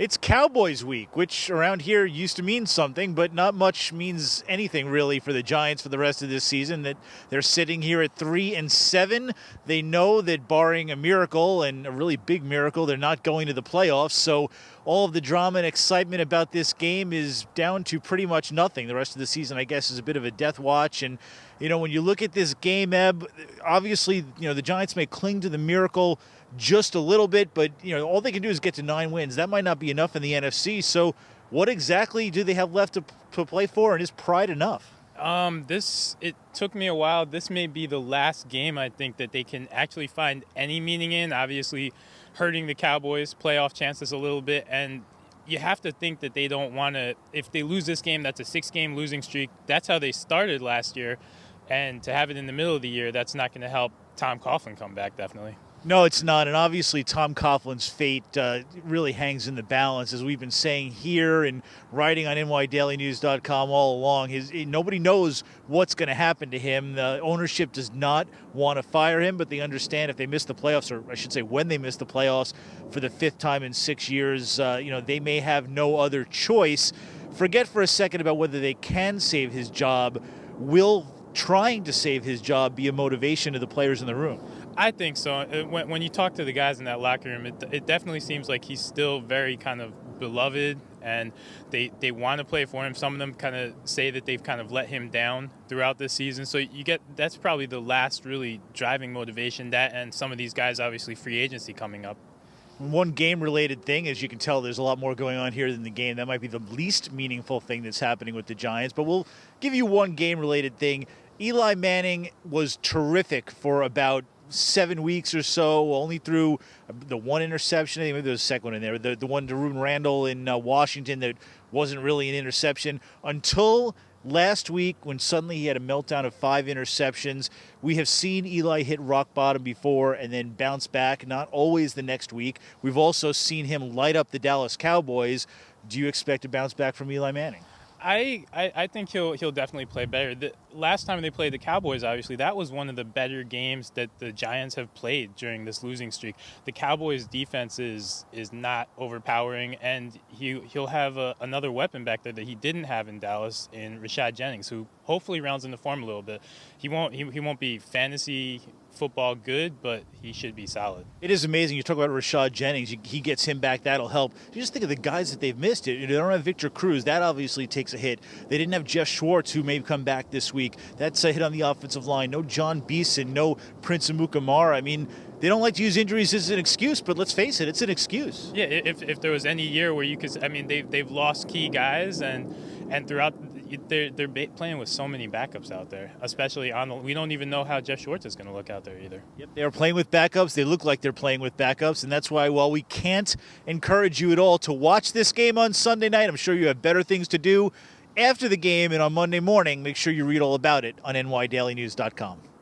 It's Cowboys week, which around here used to mean something, but not much means anything really for the Giants for the rest of this season. That they're sitting here at 3-7. They know that barring a miracle, and a really big miracle, they're not going to the playoffs. So all of the drama and excitement about this game is down to pretty much nothing. The rest of the season, I guess, is a bit of a death watch. And, when you look at this game, Eb, obviously, the Giants may cling to the miracle just a little bit, but, all they can do is get to 9 wins. That might not be enough in the NFC. So what exactly do they have left to play for, and is pride enough? It took me a while. This may be the last game I think that they can actually find any meaning in. Obviously, hurting the Cowboys' playoff chances a little bit, and you have to think that they don't want to. If they lose this game, that's a 6-game losing streak. That's how they started last year, and to have it in the middle of the year, that's not going to help Tom Coughlin come back, definitely. No, it's not. And obviously, Tom Coughlin's fate really hangs in the balance, as we've been saying here and writing on nydailynews.com all along. Nobody knows what's going to happen to him. The ownership does not want to fire him, but they understand if they miss the playoffs, or I should say when they miss the playoffs for the 5th time in 6 years, they may have no other choice. Forget for a second about whether they can save his job. Will trying to save his job be a motivation to the players in the room? I think so. When you talk to the guys in that locker room, it definitely seems like he's still very kind of beloved, and they want to play for him. Some of them kind of say that they've kind of let him down throughout this season. So that's probably the last really driving motivation, that and some of these guys, obviously free agency coming up. One game-related thing, as you can tell, there's a lot more going on here than the game. That might be the least meaningful thing that's happening with the Giants, but we'll give you one game-related thing. Eli Manning was terrific for about 7 weeks or so, only threw the one interception. I think maybe there was a second one in there. The one to Ruben Randall in Washington that wasn't really an interception until last week, when suddenly he had a meltdown of 5 interceptions. We have seen Eli hit rock bottom before and then bounce back, not always the next week. We've also seen him light up the Dallas Cowboys. Do you expect a bounce back from Eli Manning? I think he'll definitely play better. The last time they played the Cowboys, obviously, that was one of the better games that the Giants have played during this losing streak. The Cowboys' defense is not overpowering, and he'll have another weapon back there that he didn't have in Dallas in Rashad Jennings, who hopefully rounds into form a little bit. He won't be fantasy football good, but he should be solid. It is amazing. You talk about Rashad Jennings. He gets him back. That'll help. You just think of the guys that they've missed. They don't have Victor Cruz. That obviously takes a hit. They didn't have Jeff Schwartz, who may come back this week. That's a hit on the offensive line. No John Beeson. No Prince Amukamara. I mean, they don't like to use injuries as an excuse, but let's face it, it's an excuse. Yeah, if there was any year where you could, they've lost key guys, and throughout. They're playing with so many backups out there, especially we don't even know how Jeff Schwartz is going to look out there either. Yep, they are playing with backups. They look like they're playing with backups, and that's why, while we can't encourage you at all to watch this game on Sunday night, I'm sure you have better things to do after the game and on Monday morning. Make sure you read all about it on nydailynews.com.